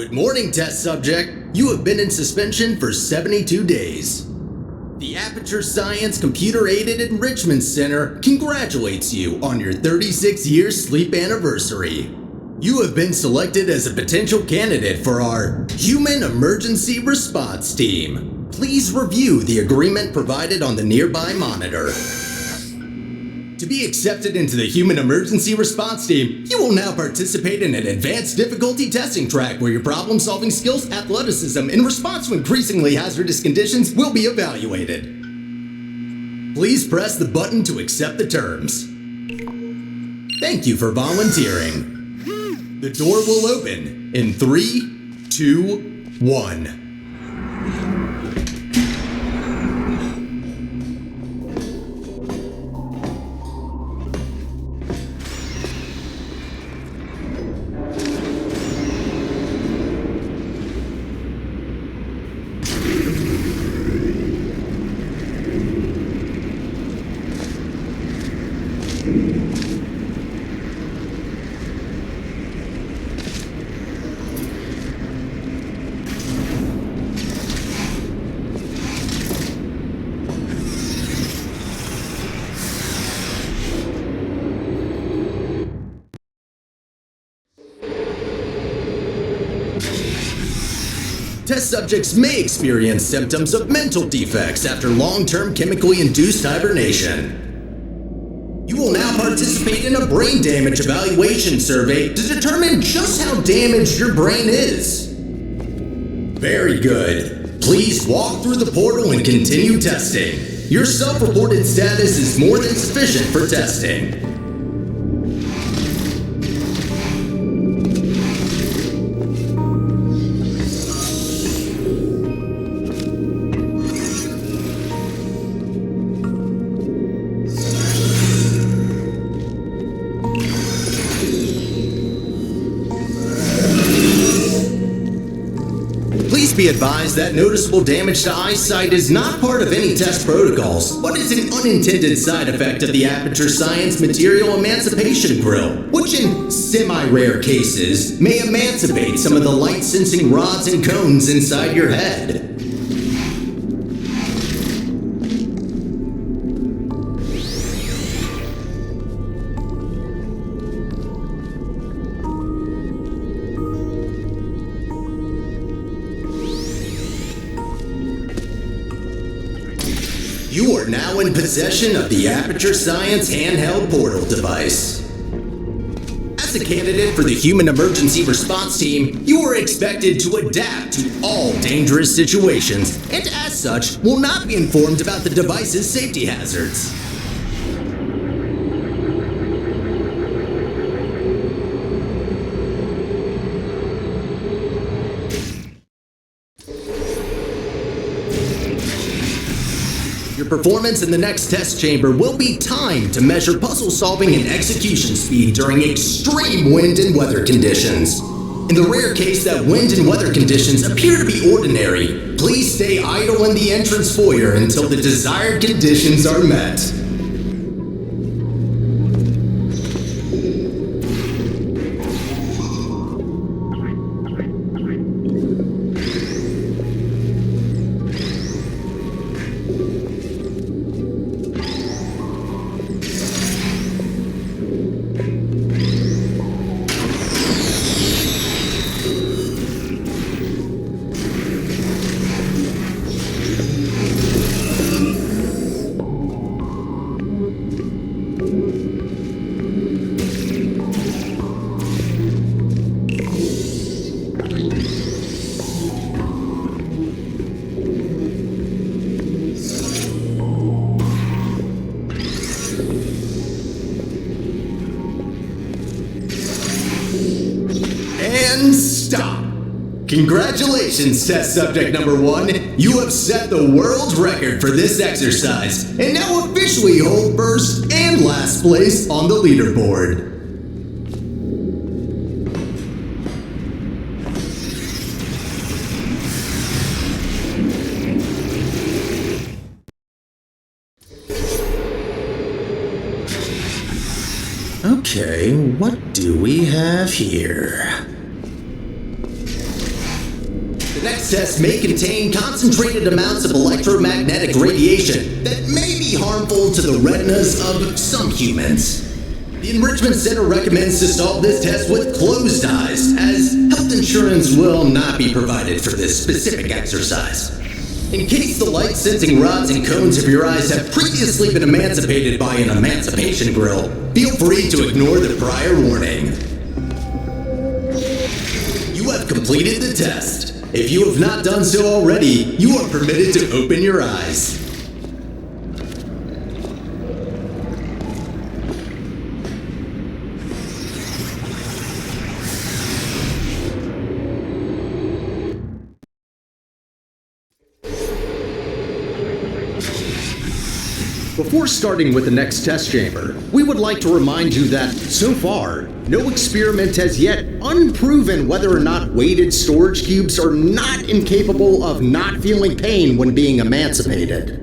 Good morning, test subject. You have been in suspension for 72 days. The Aperture Science Computer-Aided Enrichment Center congratulates you on your 36-year sleep anniversary. You have been selected as a potential candidate for our Human Emergency Response Team. Please review the agreement provided on the nearby monitor. To be accepted into the Human Emergency Response Team, you will now participate in an advanced difficulty testing track where your problem-solving skills, athleticism, in response to increasingly hazardous conditions will be evaluated. Please press the button to accept the terms. Thank you for volunteering. The door will open in 3, 2, 1. Test subjects may experience symptoms of mental defects after long-term chemically induced hibernation. You will now participate in a brain damage evaluation survey to determine just how damaged your brain is. Very good. Please walk through the portal and continue testing. Your self-reported status is more than sufficient for testing. Be advised that noticeable damage to eyesight is not part of any test protocols, but is an unintended side effect of the Aperture Science Material Emancipation Grill, which in semi-rare cases may emancipate some of the light-sensing rods and cones inside your head. You are now in possession of the Aperture Science handheld portal device. As a candidate for the Human Emergency Response Team, you are expected to adapt to all dangerous situations, and as such, will not be informed about the device's safety hazards. Your performance in the next test chamber will be timed to measure puzzle solving and execution speed during extreme wind and weather conditions. In the rare case that wind and weather conditions appear to be ordinary, please stay idle in the entrance foyer until the desired conditions are met. And stop. Congratulations, test subject number 1. You have set the world record for this exercise and now officially hold first and last place on the leaderboard. Okay, what do we have here? Next test may contain concentrated amounts of electromagnetic radiation that may be harmful to the retinas of some humans. The Enrichment Center recommends to solve this test with closed eyes, as health insurance will not be provided for this specific exercise. In case the light-sensing rods and cones of your eyes have previously been emancipated by an emancipation grill, feel free to ignore the prior warning. You have completed the test. If you have not done so already, you are permitted to open your eyes. Before starting with the next test chamber, we would like to remind you that, so far, no experiment has yet unproven whether or not weighted storage cubes are not incapable of not feeling pain when being emancipated.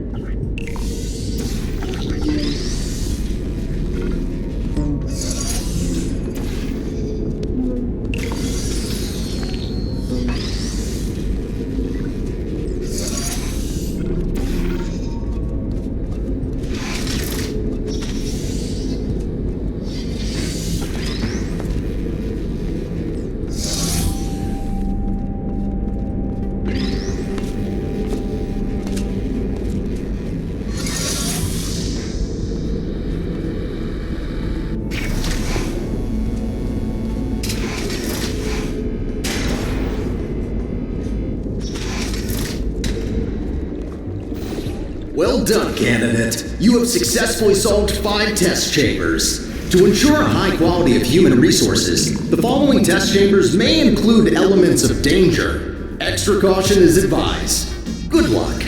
Well done, candidate. You have successfully solved 5 test chambers. To ensure a high quality of human resources, the following test chambers may include elements of danger. Extra caution is advised. Good luck.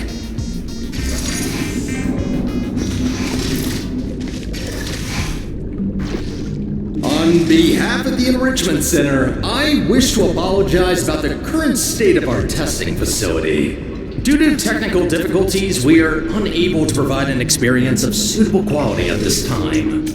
On behalf of the Enrichment Center, I wish to apologize about the current state of our testing facility. Due to technical difficulties, we are unable to provide an experience of suitable quality at this time.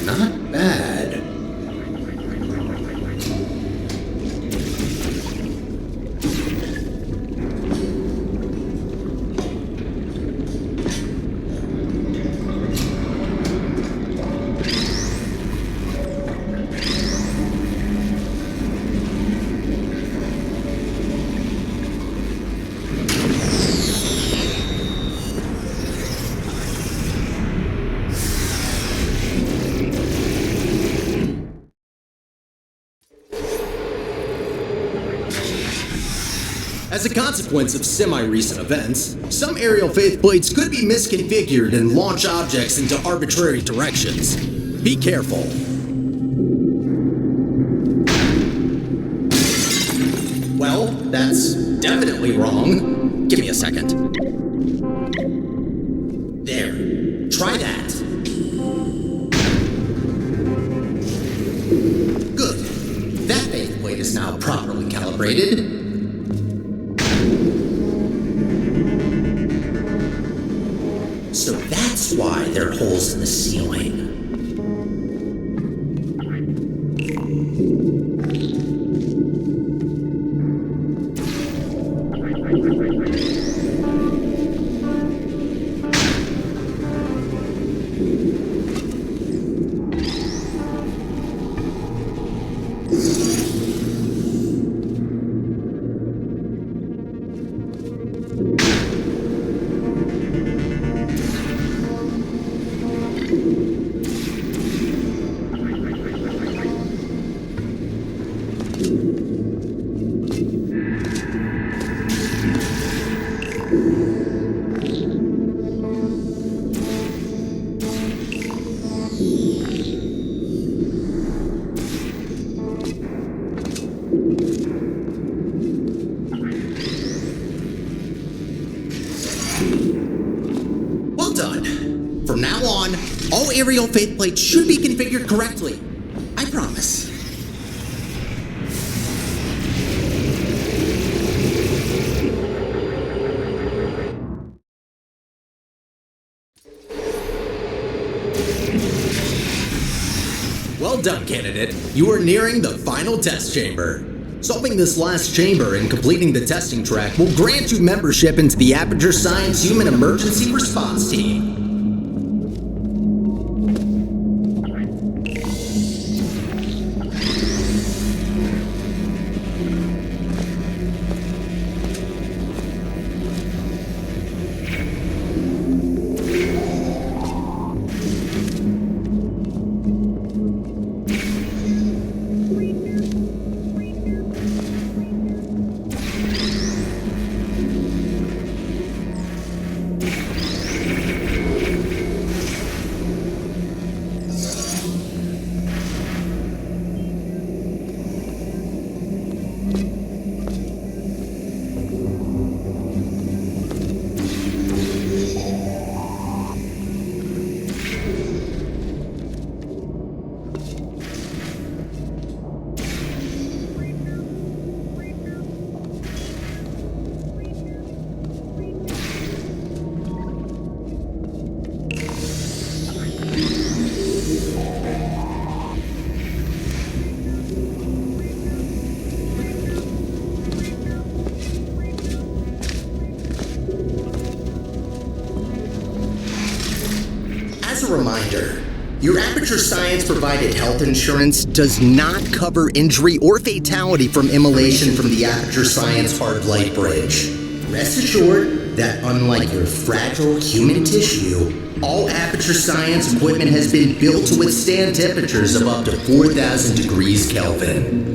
Not bad. As a consequence of semi-recent events, some aerial faceplates could be misconfigured and launch objects into arbitrary directions. Be careful. Well, that's definitely wrong. Give me a second. There. Try that. Good. That faceplate is now properly calibrated. So that's why there are holes in the ceiling. Well done. From now on, all aerial faceplates should be configured correctly. I promise. Well done, candidate. You are nearing the final test chamber. Solving this last chamber and completing the testing track will grant you membership into the Aperture Science Human Emergency Response Team. As a reminder, your Aperture Science provided health insurance does not cover injury or fatality from immolation from the Aperture Science Hard Light Bridge. Rest assured that unlike your fragile human tissue, all Aperture Science equipment has been built to withstand temperatures of up to 4,000 degrees Kelvin.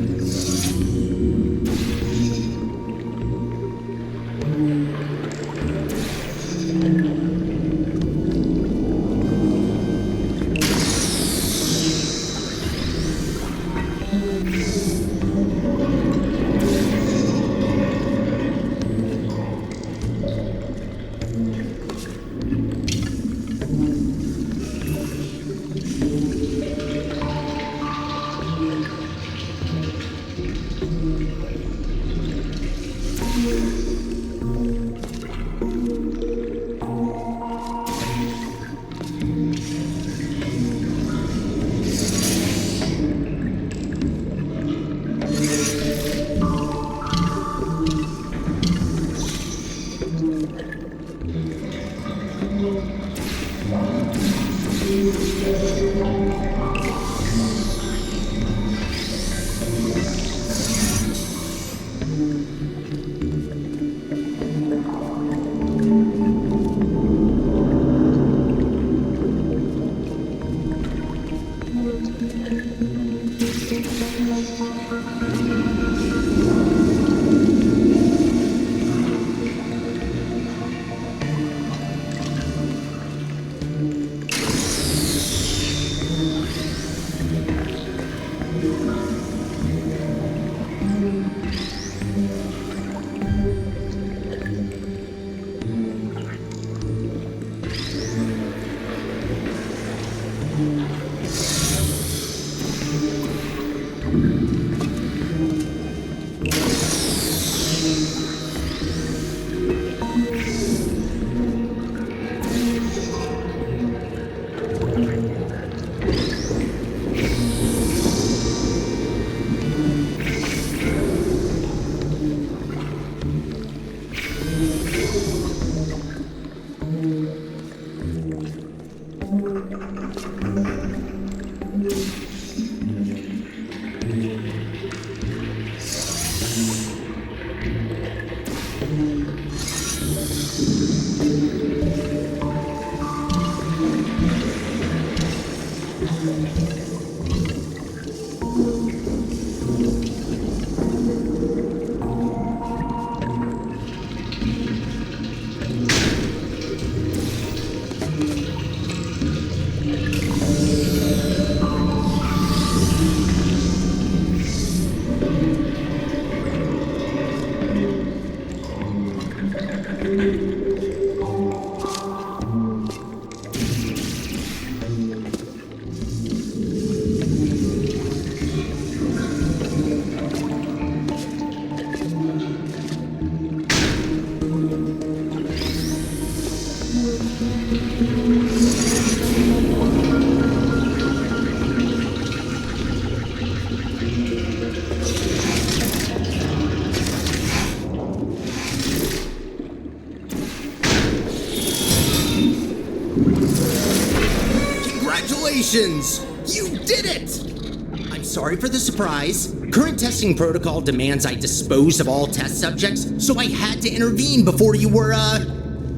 Congratulations! You did it! I'm sorry for the surprise. Current testing protocol demands I dispose of all test subjects, so I had to intervene before you were,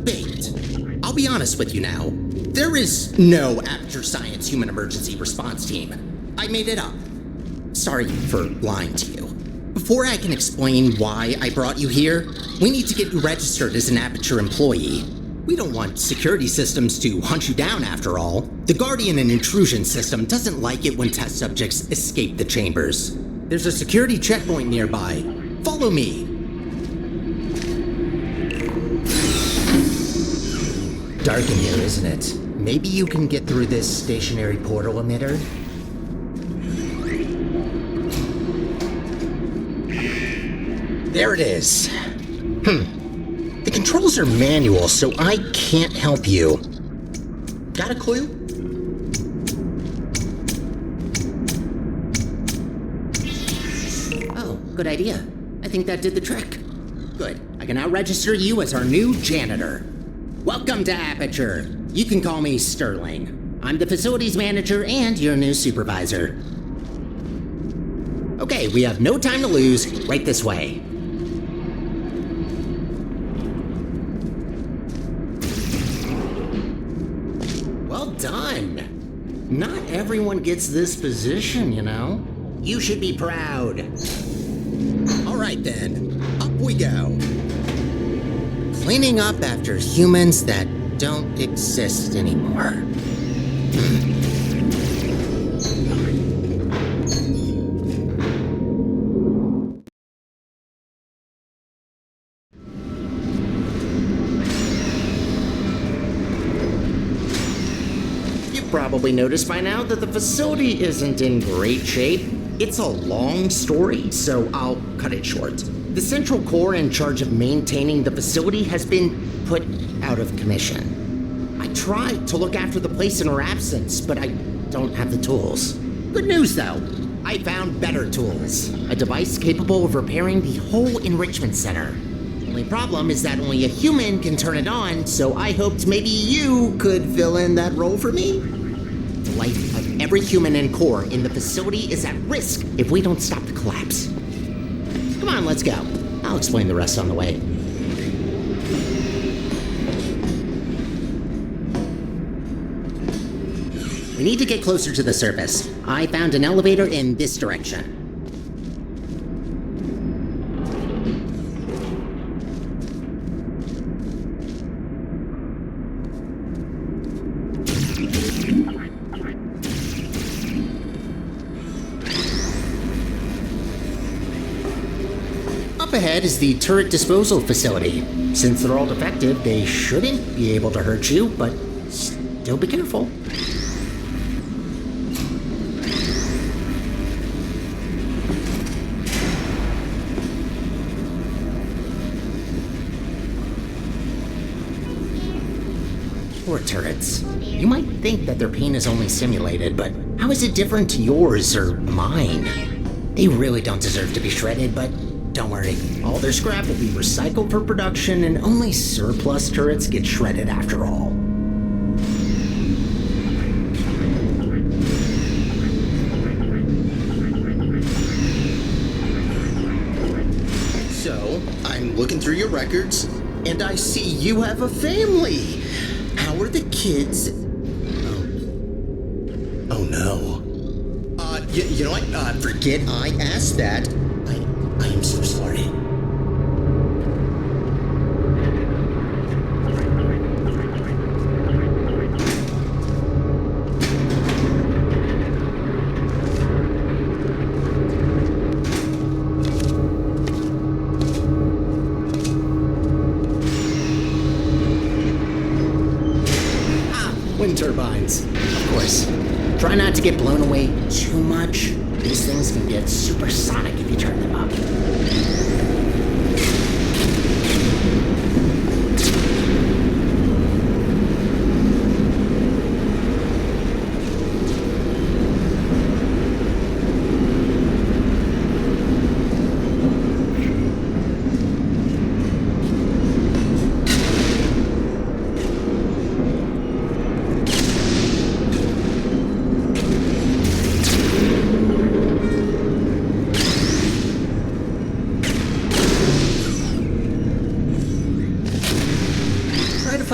baked. I'll be honest with you now. There is no Aperture Science Human Emergency Response Team. I made it up. Sorry for lying to you. Before I can explain why I brought you here, we need to get you registered as an Aperture employee. We don't want security systems to hunt you down after all. The Guardian and Intrusion system doesn't like it when test subjects escape the chambers. There's a security checkpoint nearby. Follow me. Dark in here, isn't it? Maybe you can get through this stationary portal emitter? There it is. The controls are manual, so I can't help you. Got a clue? Oh, good idea. I think that did the trick. Good. I can now register you as our new janitor. Welcome to Aperture. You can call me Sterling. I'm the facilities manager and your new supervisor. Okay, we have no time to lose. Right this way. Well done. Not everyone gets this position, you know. You should be proud. All right then, up we go. Cleaning up after humans that don't exist anymore. You've probably noticed by now that the facility isn't in great shape. It's a long story, so I'll cut it short. The Central Core in charge of maintaining the facility has been put out of commission. I tried to look after the place in her absence, but I don't have the tools. Good news, though. I found better tools. A device capable of repairing the whole enrichment center. Only problem is that only a human can turn it on, so I hoped maybe you could fill in that role for me. The life of every human and core in the facility is at risk if we don't stop the collapse. Come on, let's go. I'll explain the rest on the way. We need to get closer to the surface. I found an elevator in this direction. Up ahead is the turret disposal facility. Since they're all defective, they shouldn't be able to hurt you, but still be careful. Poor turrets. You might think that their pain is only simulated, but how is it different to yours or mine? They really don't deserve to be shredded, but don't worry. All their scrap will be recycled for production, and only surplus turrets get shredded after all. So, I'm looking through your records, and I see you have a family. How are the kids? Oh no. You know what? Forget I asked that. I am so sorry. Wind turbines, of course. Try not to get blown away too much. These things can get supersonic if you turn them up.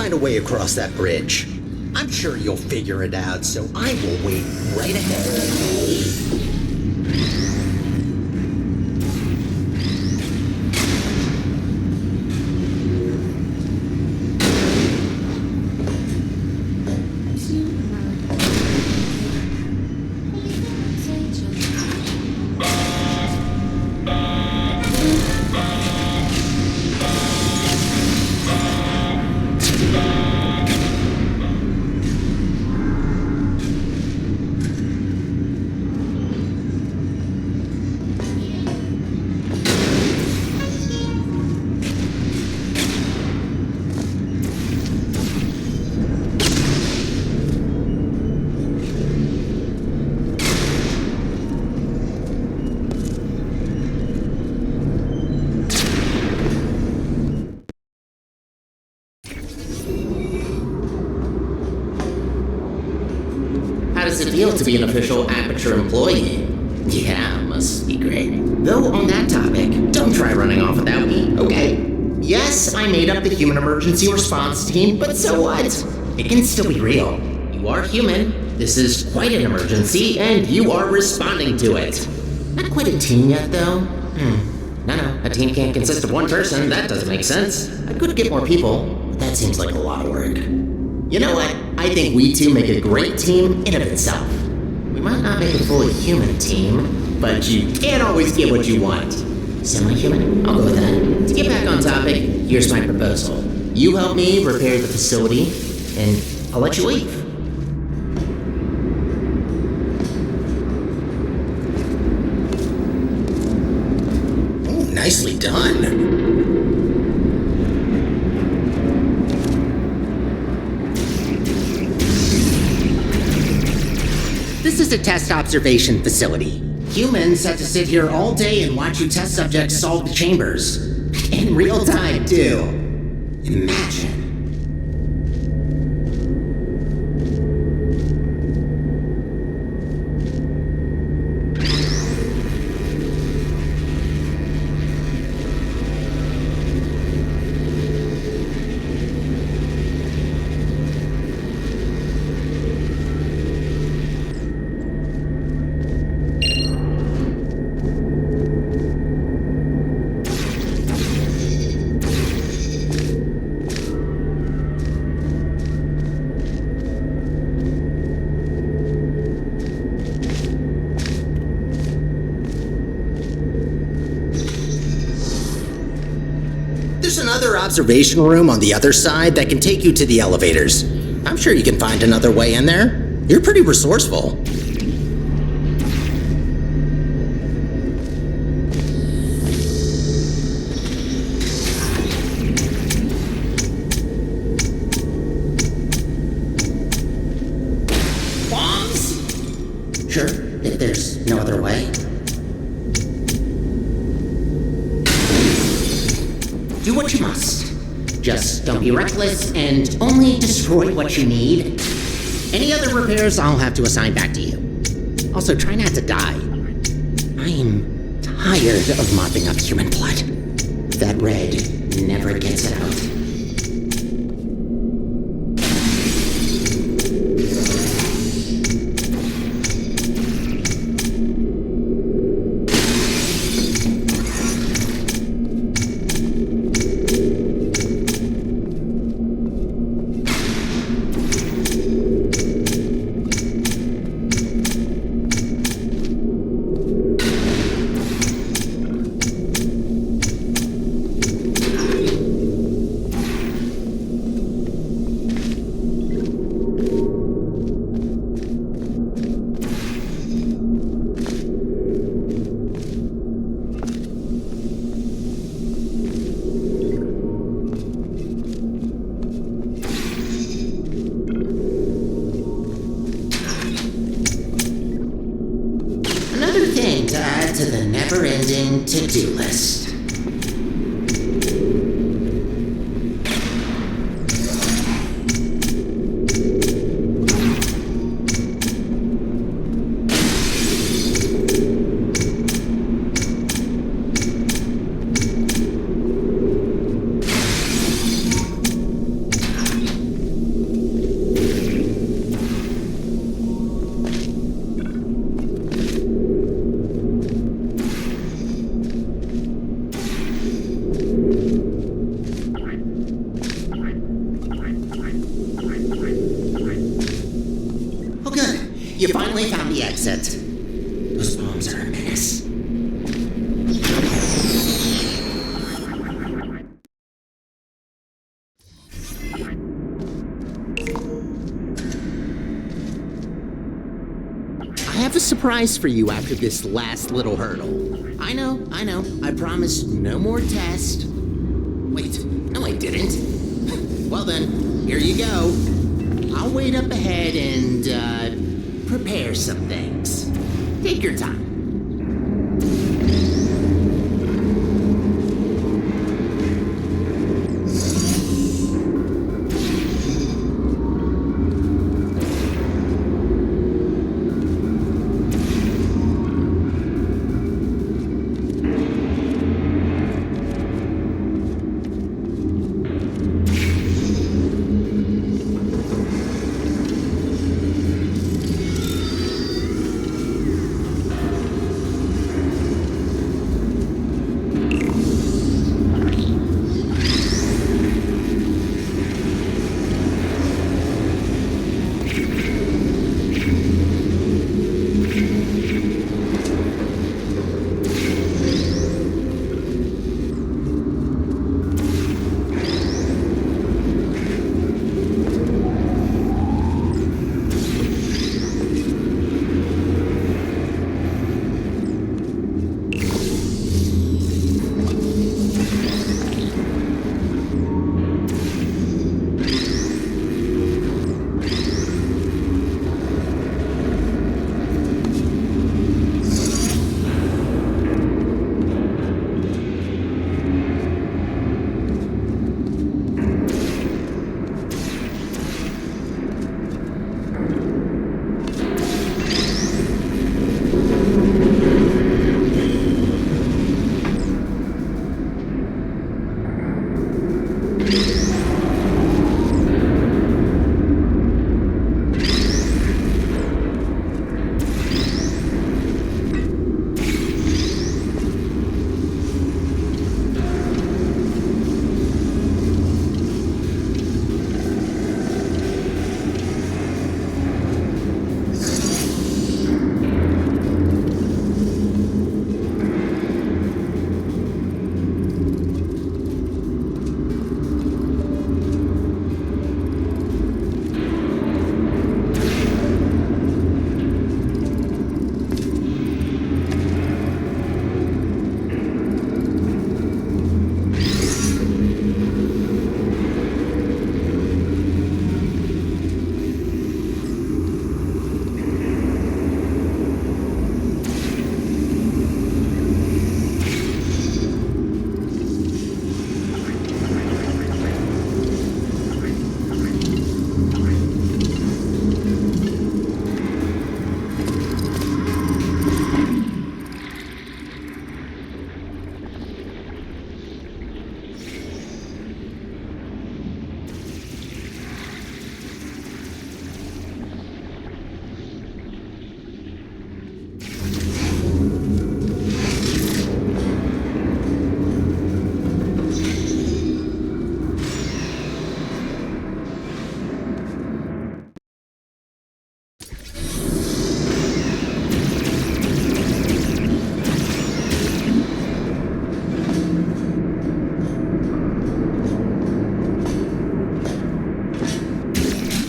find a way across that bridge. I'm sure you'll figure it out, so I will wait right ahead. How does it feel to be an official Aperture employee? Yeah, must be great. Though on that topic, don't try running off without me, okay? Yes, I made up the human emergency response team, but so what? It can still be real. You are human, this is quite an emergency, and you are responding to it. Not quite a team yet, though. No, a team can't consist of one person, that doesn't make sense. I could get more people, but that seems like a lot of work. You know what? I think we two make a great team in and of itself. We might not make a fully human team, but you can't always get what you want. Semi-human? I'll go with that. To get back on topic, here's my proposal. You help me repair the facility, and I'll let you leave. Oh, nicely done. This is a test observation facility. Humans have to sit here all day and watch you test subjects solve the chambers. In real time, too. Imagine. There's another observation room on the other side that can take you to the elevators. I'm sure you can find another way in there. You're pretty resourceful. Bombs? Sure, if there's no other way. Do what you must. Just don't be reckless and only destroy what you need. Any other repairs I'll have to assign back to you. Also, try not to die. I'm tired of mopping up human blood. That red never gets out. To add to the never-ending to-do list. exit. Those bombs are a menace. I have a surprise for you after this last little hurdle. I know. I promised no more tests. Wait, no I didn't. Well then, here you go. I'll wait up ahead and, prepare some things. Take your time.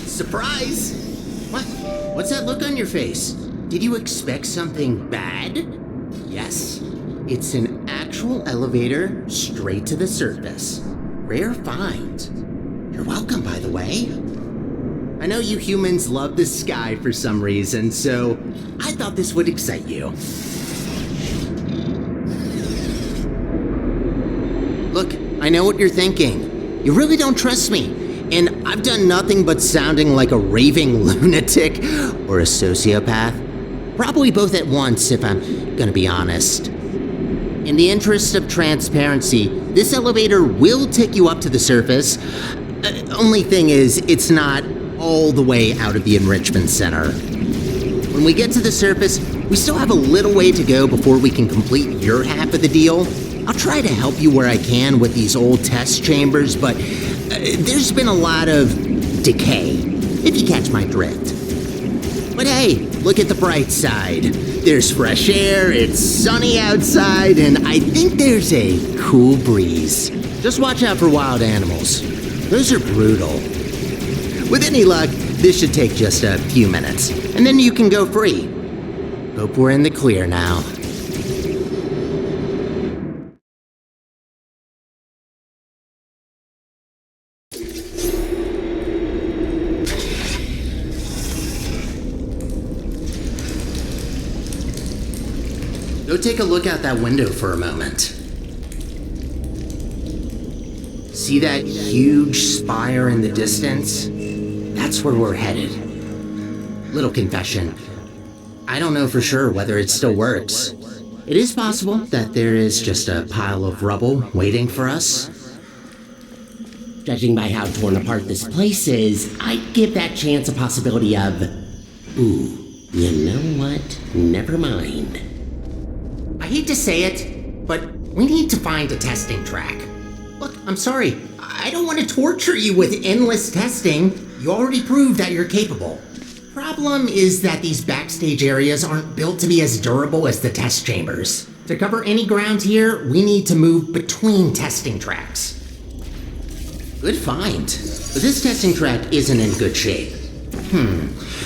Surprise! What? What's that look on your face? Did you expect something bad? Yes. It's an actual elevator straight to the surface. Rare find. You're welcome, by the way. I know you humans love the sky for some reason, so I thought this would excite you. Look, I know what you're thinking. You really don't trust me. And I've done nothing but sounding like a raving lunatic or a sociopath. Probably both at once, if I'm gonna be honest. In the interest of transparency, this elevator will take you up to the surface. Only thing is, it's not all the way out of the enrichment center. When we get to the surface, we still have a little way to go before we can complete your half of the deal. I'll try to help you where I can with these old test chambers, but there's been a lot of decay, if you catch my drift. But hey, look at the bright side. There's fresh air, it's sunny outside, and I think there's a cool breeze. Just watch out for wild animals. Those are brutal. With any luck, this should take just a few minutes, and then you can go free. Hope we're in the clear now. Go take a look out that window for a moment. See that huge spire in the distance? That's where we're headed. Little confession. I don't know for sure whether it still works. It is possible that there is just a pile of rubble waiting for us. Judging by how torn apart this place is, I'd give that chance a possibility of... Ooh, you know what? Never mind. I hate to say it, but we need to find a testing track. Look, I'm sorry. I don't want to torture you with endless testing. You already proved that you're capable. Problem is that these backstage areas aren't built to be as durable as the test chambers. To cover any ground here, we need to move between testing tracks. Good find. But this testing track isn't in good shape.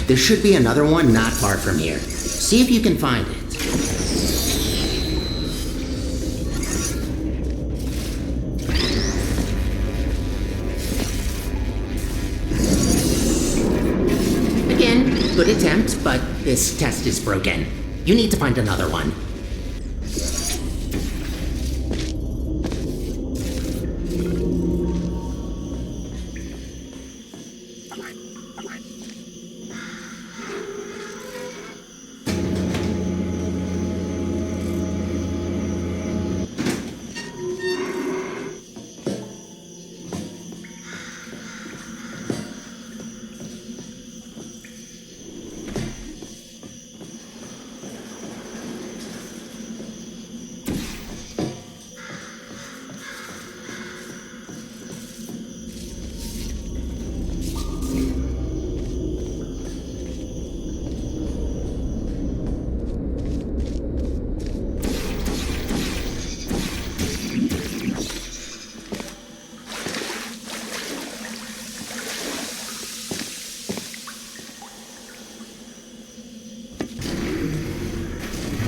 There should be another one not far from here. See if you can find it. Good attempt, but this test is broken. You need to find another one.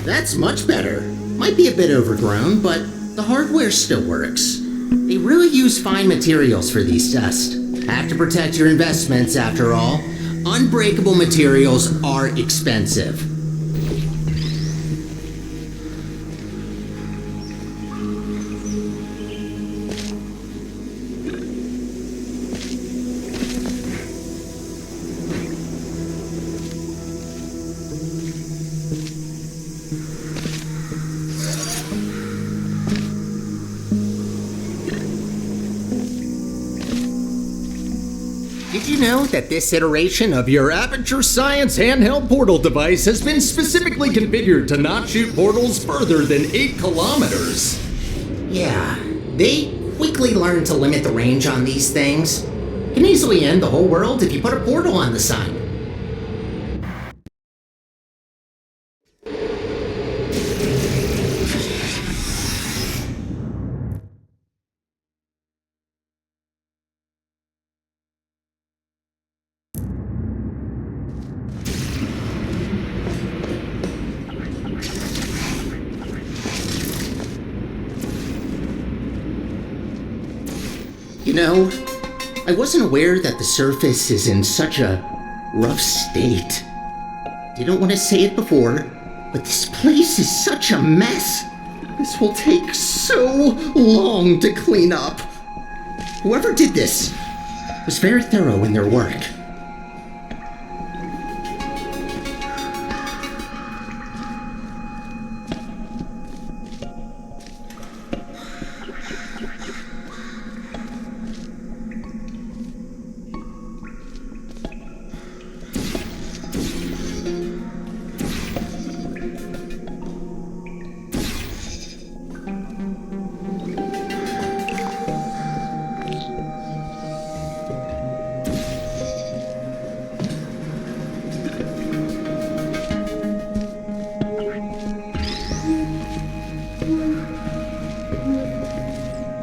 That's much better. Might be a bit overgrown, but the hardware still works. They really use fine materials for these tests. Have to protect your investments, after all. Unbreakable materials are expensive. Did you know that this iteration of your Aperture Science handheld portal device has been specifically configured to not shoot portals further than 8 kilometers? Yeah, they quickly learn to limit the range on these things. Can easily end the whole world if you put a portal on the sign. You know, I wasn't aware that the surface is in such a rough state. Didn't want to say it before, but this place is such a mess. This will take so long to clean up. Whoever did this was very thorough in their work.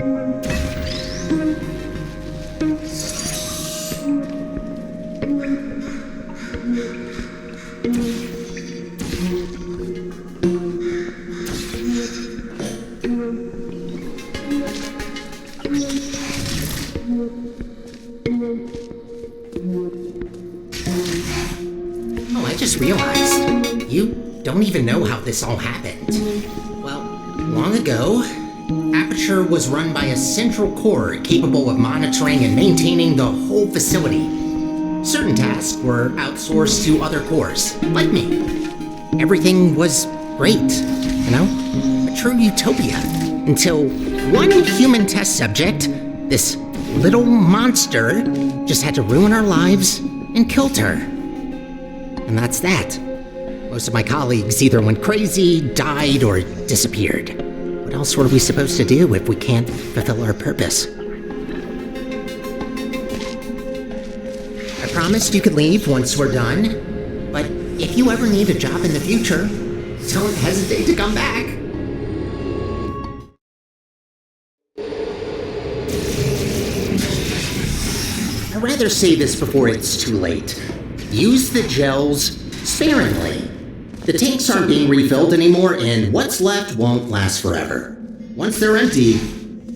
Oh, I just realized. You don't even know how this all happened. Well, long ago, Aperture was run by a central core capable of monitoring and maintaining the whole facility. Certain tasks were outsourced to other cores, like me. Everything was great, you know? A true utopia. Until one human test subject, this little monster, just had to ruin our lives and killed her. And that's that. Most of my colleagues either went crazy, died, or disappeared. What else were we supposed to do if we can't fulfill our purpose? I promised you could leave once we're done, but if you ever need a job in the future, don't hesitate to come back. I'd rather say this before it's too late. Use the gels sparingly. The tanks aren't being refilled anymore, and what's left won't last forever. Once they're empty,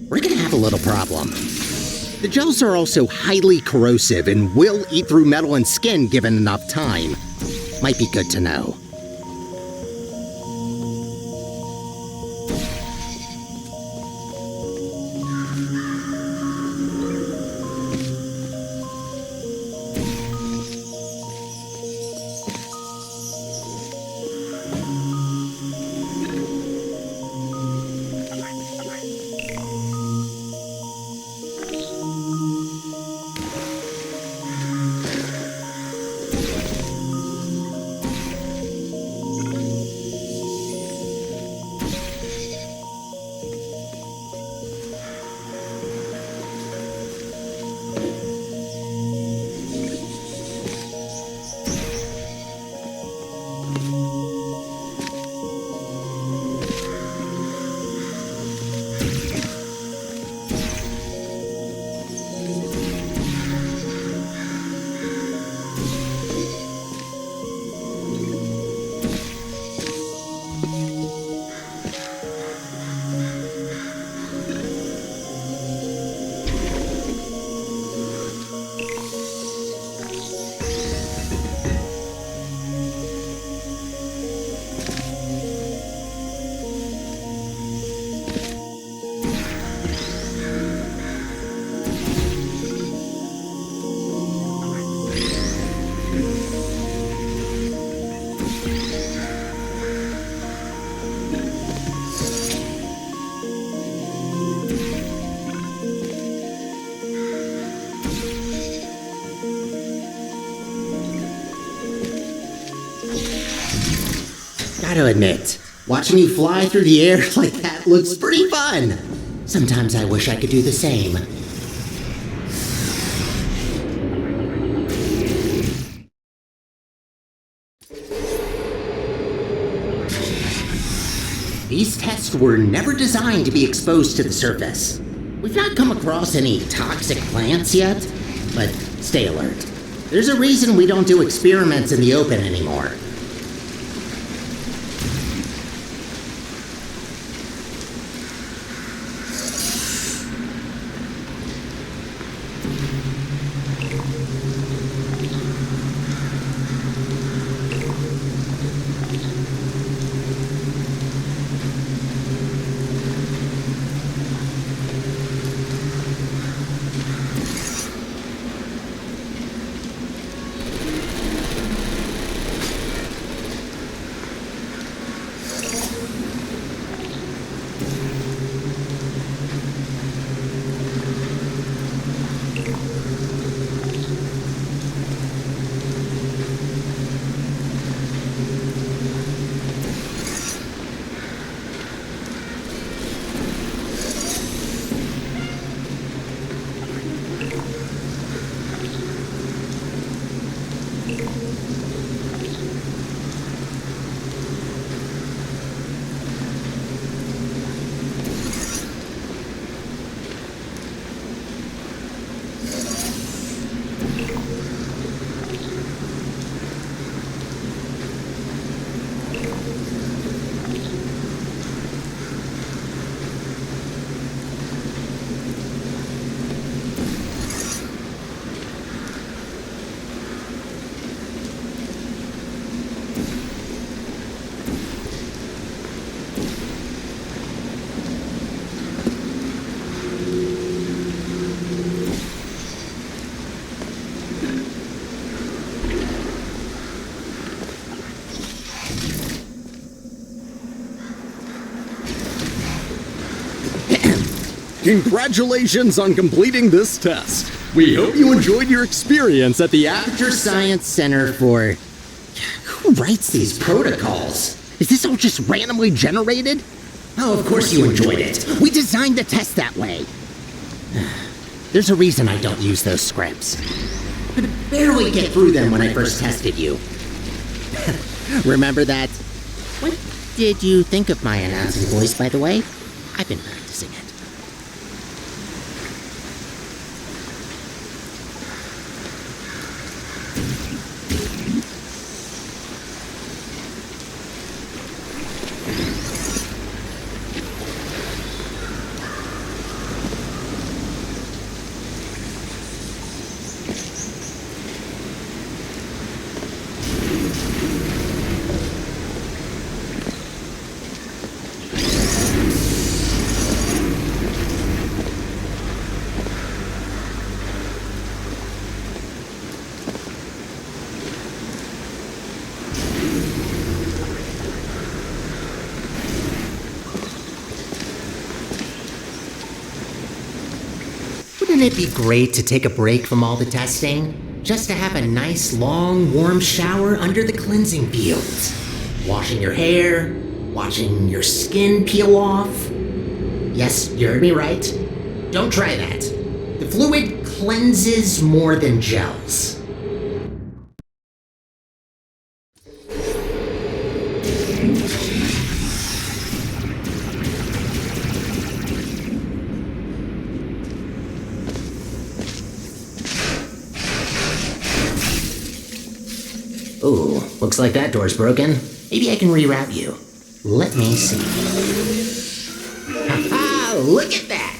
we're gonna have a little problem. The gels are also highly corrosive and will eat through metal and skin given enough time. Might be good to know. Gotta admit, watching you fly through the air like that looks pretty fun. Sometimes I wish I could do the same. These tests were never designed to be exposed to the surface. We've not come across any toxic plants yet, but stay alert. There's a reason we don't do experiments in the open anymore. Congratulations on completing this test. We hope you enjoyed your experience at the Aperture Science Center for... Who writes these protocols? Is this all just randomly generated? Oh, of course you enjoyed it. We designed the test that way. There's a reason I don't use those scripts. I could barely get through them when I first tested you. Remember that? What did you think of my announcing voice, by the way? I've been practicing it. Wouldn't it be great to take a break from all the testing? Just to have a nice, long, warm shower under the cleansing fields. Washing your hair, watching your skin peel off. Yes, you heard me right. Don't try that. The fluid cleanses more than gels. Ooh, looks like that door's broken. Maybe I can reroute you. Let me see. Ha-ha! Look at that!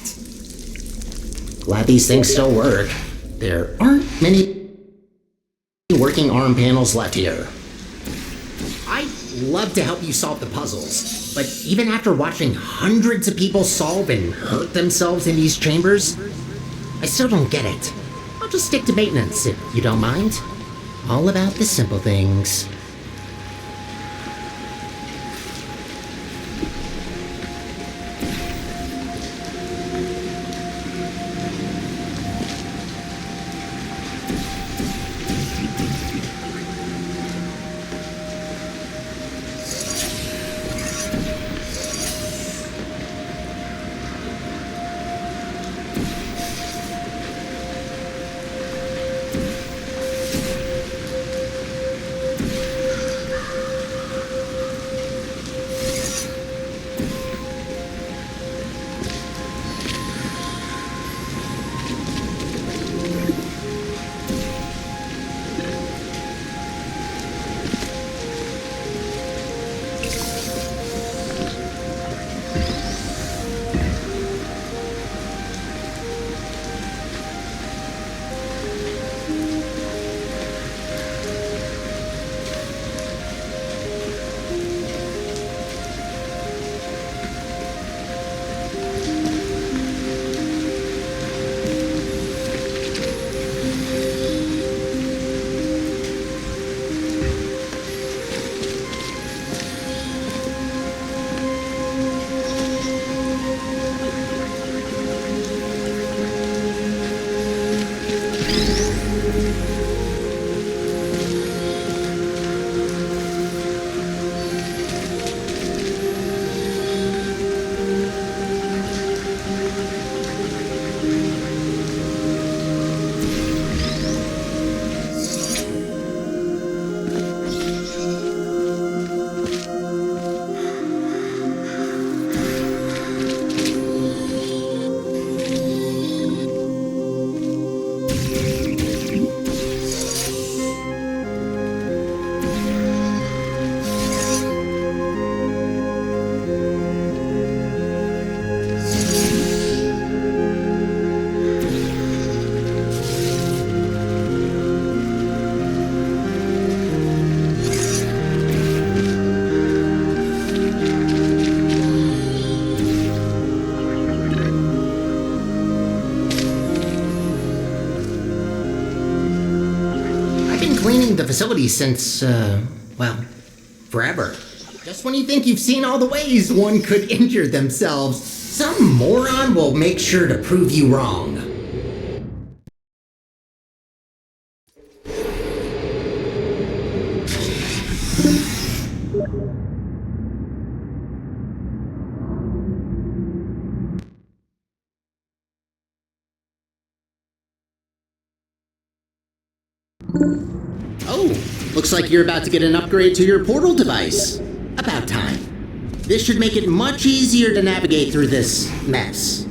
Glad these things still work. There aren't many working arm panels left here. I'd love to help you solve the puzzles, but even after watching hundreds of people solve and hurt themselves in these chambers, I still don't get it. I'll just stick to maintenance if you don't mind. All about the simple things. Cleaning the facility since, well, forever. Just when you think you've seen all the ways one could injure themselves, Some moron will make sure to prove you wrong. Oh, looks like you're about to get an upgrade to your portal device. About time. This should make it much easier to navigate through this mess.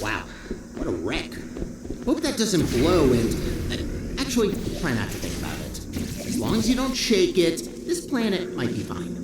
Wow, what a wreck. Hope that doesn't blow and... actually, try not to think about it. As long as you don't shake it, this planet might be fine.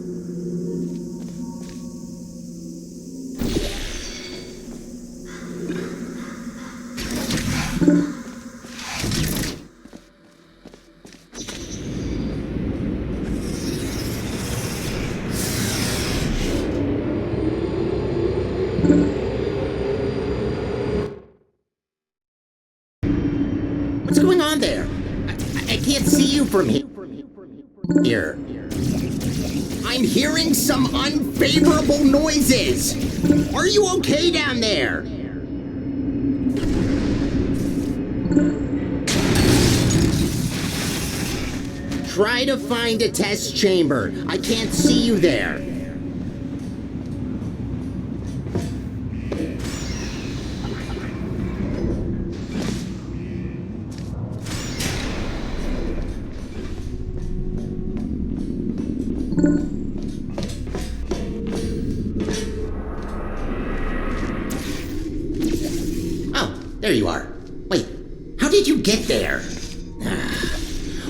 What's going on there? I can't see you from here. I'm hearing some unfavorable noises. Are you okay down there? Try to find a test chamber. I can't see you there. Oh, there you are. Wait, how did you get there?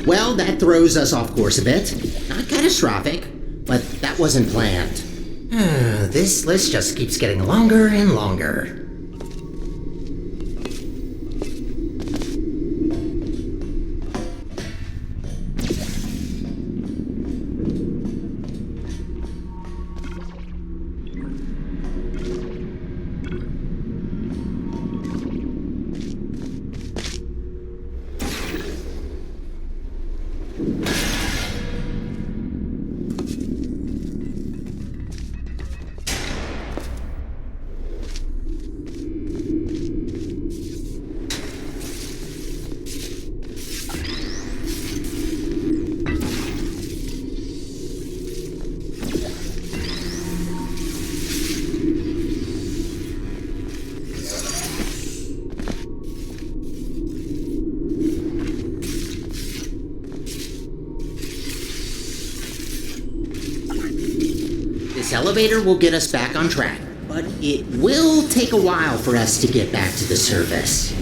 Well, that throws us off course a bit. Not catastrophic, but that wasn't planned. This list just keeps getting longer and longer. This elevator will get us back on track, but it will take a while for us to get back to the surface.